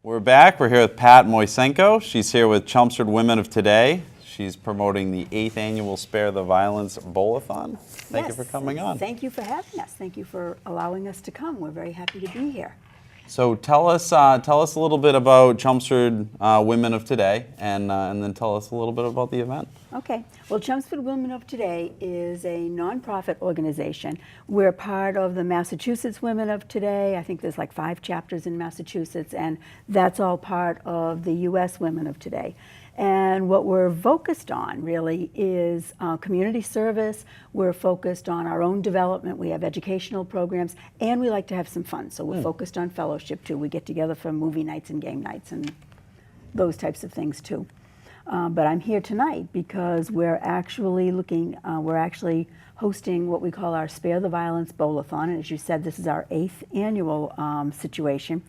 We're back. We're here with Pat Moysenko. She's here with Chelmsford Women of Today. She's promoting the 8th annual Spare the Violence Bowl-a-thon. Thank you for coming on. Thank you for having us. Thank you for allowing us to come. We're very happy to be here. So tell us a little bit about Chelmsford Women of Today, and then tell us a little bit about the event. Okay. Well, Chelmsford Women of Today is a nonprofit organization. We're part of the Massachusetts Women of Today. I think there's like 5 chapters in Massachusetts, and that's all part of the U.S. Women of Today. And what we're focused on really is community service. We're focused on our own development. We have educational programs, and we like to have some fun. So we're focused on fellowship too. We get together for movie nights and game nights and those types of things too. But I'm here tonight because we're actually hosting what we call our Spare the Violence Bowl-a-thon. And as you said, this is our 8th annual situation.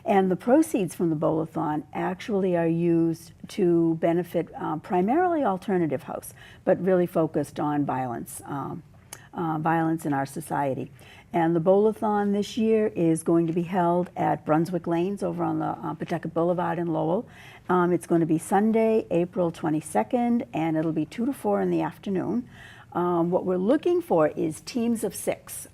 And the proceeds from the Bowl-a-thon actually are used to benefit primarily Alternative House, but really focused on violence in our society. And the Bowl-a-thon this year is going to be held at Brunswick Lanes over on the Pawtucket Boulevard in Lowell. It's going to be Sunday, April 22nd, and it'll be 2 to 4 in the afternoon. What we're looking for is teams of 6.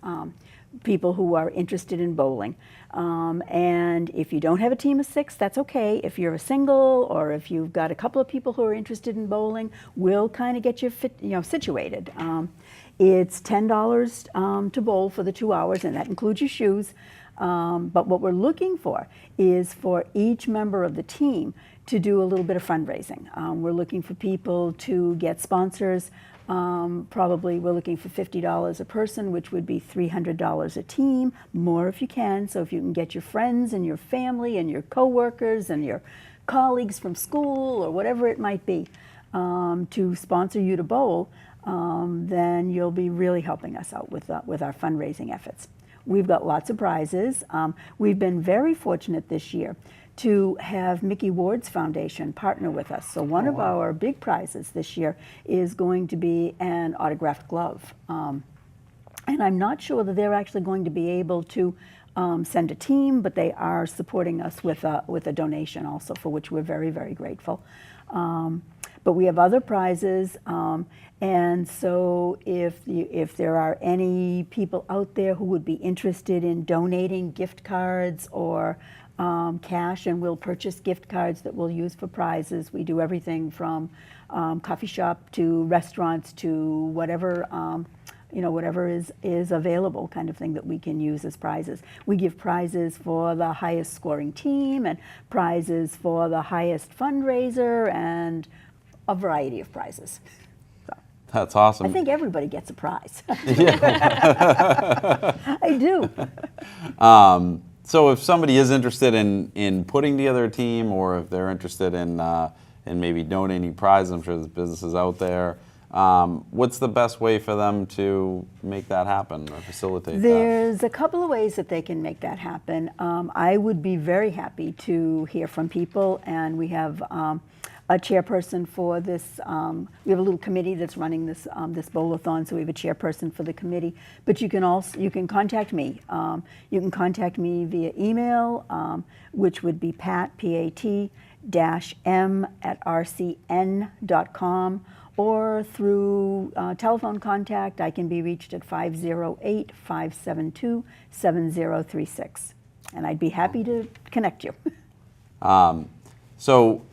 People who are interested in bowling. And if you don't have a team of 6, that's okay. If you're a single or if you've got a couple of people who are interested in bowling, we'll kind of get you situated. It's $10 to bowl for the 2 hours, and that includes your shoes. But what we're looking for is for each member of the team to do a little bit of fundraising. We're looking for people to get sponsors. Probably we're looking for $50 a person, which would be $300 a team, more if you can. So if you can get your friends and your family and your coworkers and your colleagues from school or whatever it might be to sponsor you to bowl, then you'll be really helping us out with our fundraising efforts. We've got lots of prizes. We've been very fortunate this year to have Mickey Ward's Foundation partner with us. So one of our big prizes this year is going to be an autographed glove. And I'm not sure that they're actually going to be able to send a team, but they are supporting us with a donation also, for which we're very, very grateful. But we have other prizes, and so if there are any people out there who would be interested in donating gift cards or cash, and we'll purchase gift cards that we'll use for prizes. We do everything from coffee shop to restaurants to whatever whatever is available, kind of thing that we can use as prizes. We give prizes for the highest scoring team and prizes for the highest fundraiser and a variety of prizes. So, that's awesome. I think everybody gets a prize. Yeah. I do. So if somebody is interested in putting together a team, or if they're interested in maybe donating prizes, I'm sure there's businesses out there. What's the best way for them to make that happen or facilitate that? There's a couple of ways that they can make that happen. I would be very happy to hear from people, and we have a chairperson for this. We have a little committee that's running this this bowl-a-thon, so we have a chairperson for the committee. But you can contact me. You can contact me via email, which would be pat.m@rcn.com, or through telephone contact. I can be reached at 508-572-7036, and I'd be happy to connect you. So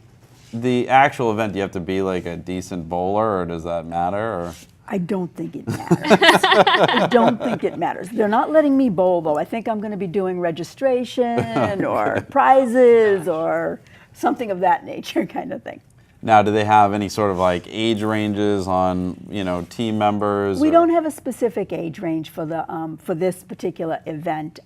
the actual event, do you have to be like a decent bowler, or does that matter? Or? I don't think it matters. I don't think it matters. They're not letting me bowl, though. I think I'm going to be doing registration or prizes or something of that nature, kind of thing. Now, do they have any sort of like age ranges on, team members? We don't have a specific age range for this particular event.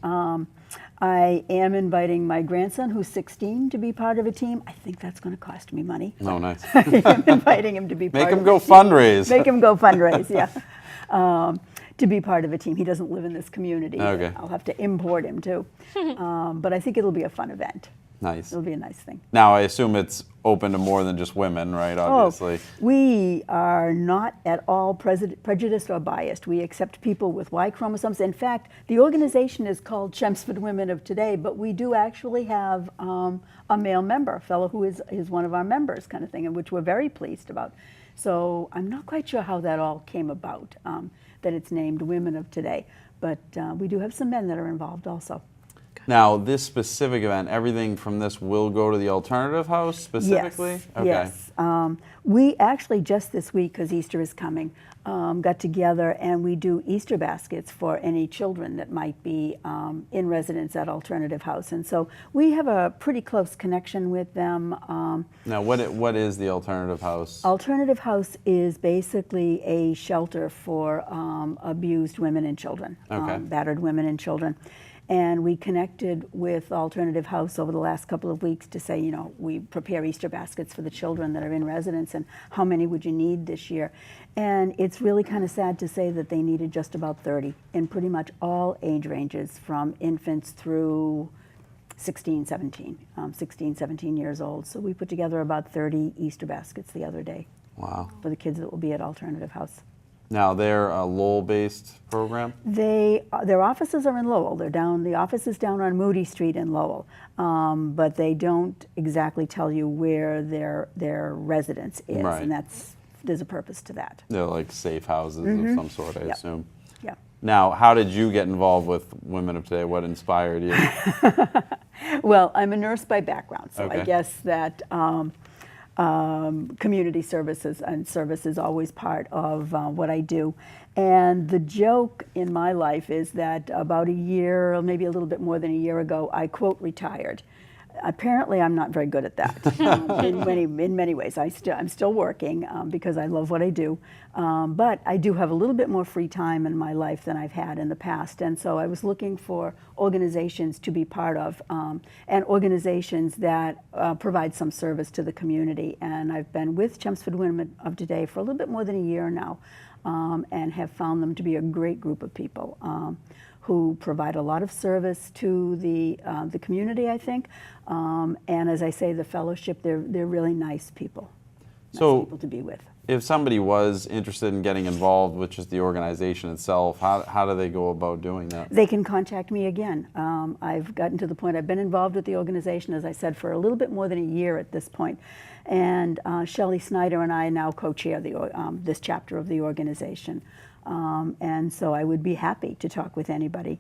I am inviting my grandson, who's 16, to be part of a team. I think that's going to cost me money. Oh, nice. I am inviting him to be part of a team. Make him go fundraise. Make him go fundraise, yeah. To be part of a team. He doesn't live in this community. Okay. I'll have to import him, too. But I think it'll be a fun event. Nice. It'll be a nice thing. Now, I assume it's open to more than just women, right? Oh, Obviously. we are not at all prejudiced or biased. We accept people with Y chromosomes. In fact, the organization is called Chelmsford Women of Today, but we do actually have a male member, a fellow who is one of our members, kind of thing, and which we're very pleased about. So I'm not quite sure how that all came about, that it's named Women of Today, but we do have some men that are involved also. Now, this specific event, everything from this will go to the alternative house specifically? Yes, Okay. yes. We actually just this week, because Easter is coming, got together and we do Easter baskets for any children that might be in residence at alternative house. And so we have a pretty close connection with them. Now, what is the alternative house? Alternative house is basically a shelter for abused women and children, Okay. battered women and children. And we connected with Alternative House over the last couple of weeks to say, you know, we prepare Easter baskets for the children that are in residence, and how many would you need this year? And it's really kind of sad to say that they needed just about 30 in pretty much all age ranges, from infants through 16, 17 years old. So we put together about 30 Easter baskets the other day. Wow. For the kids that will be at Alternative House. Now, they're a Lowell-based program? Their offices are in Lowell. The office is down on Moody Street in Lowell, but they don't exactly tell you where their residence is, Right. and there's a purpose to that. They're like safe houses of some sort, I Yep. assume. Yeah. Now, how did you get involved with Women of Today? What inspired you? Well, I'm a nurse by background, so Okay. I guess that community services and service is always part of what I do. And the joke in my life is that about a year, or maybe a little bit more than a year ago, I quote retired. Apparently, I'm not very good at that in many ways. I'm still working because I love what I do, but I do have a little bit more free time in my life than I've had in the past. And so I was looking for organizations to be part of, and organizations that provide some service to the community. And I've been with Chelmsford Women of Today for a little bit more than a year now, and have found them to be a great group of people. Who provide a lot of service to the community, I think, and as I say, the fellowship. They're really nice people. So, People to be with. if somebody was interested in getting involved with just the organization itself, how do they go about doing that? They can contact me again. I've gotten to the point. I've been involved with the organization, as I said, for a little bit more than a year at this point. And Shelley Snyder and I now co-chair this chapter of the organization. And so I would be happy to talk with anybody.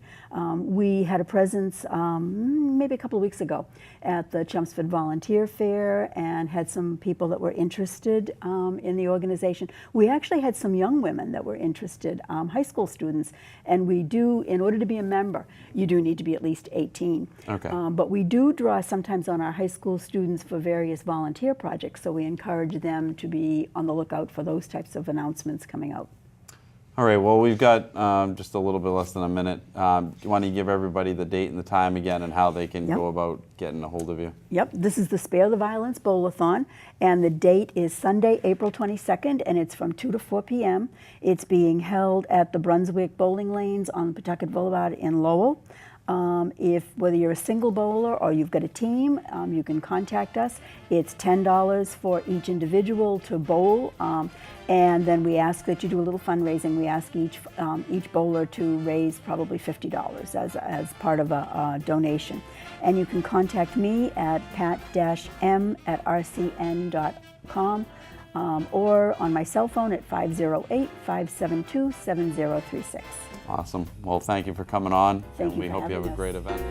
We had a presence maybe a couple of weeks ago at the Chelmsford Volunteer Fair and had some people that were interested in the organization. We actually had some young women that were interested, high school students, and we do, in order to be a member, you do need to be at least 18. Okay. But we do draw sometimes on our high school students for various volunteer projects, so we encourage them to be on the lookout for those types of announcements coming out. All right, well, we've got just a little bit less than a minute. Do you want to give everybody the date and the time again and how they can Yep. go about getting a hold of you? Yep, this is the Spare the Violence Bowl-a-thon, and the date is Sunday, April 22nd, and it's from 2 to 4 p.m. It's being held at the Brunswick Bowling Lanes on Pawtucket Boulevard in Lowell. Whether you're a single bowler or you've got a team, you can contact us. It's $10 for each individual to bowl, and then we ask that you do a little fundraising. We ask each bowler to raise probably $50 as part of a donation. And you can contact me at pat-m@rcn.com or on my cell phone at 508-572-7036. Awesome. Well, thank you for coming on. Thank and you we for hope you have having a us. great event.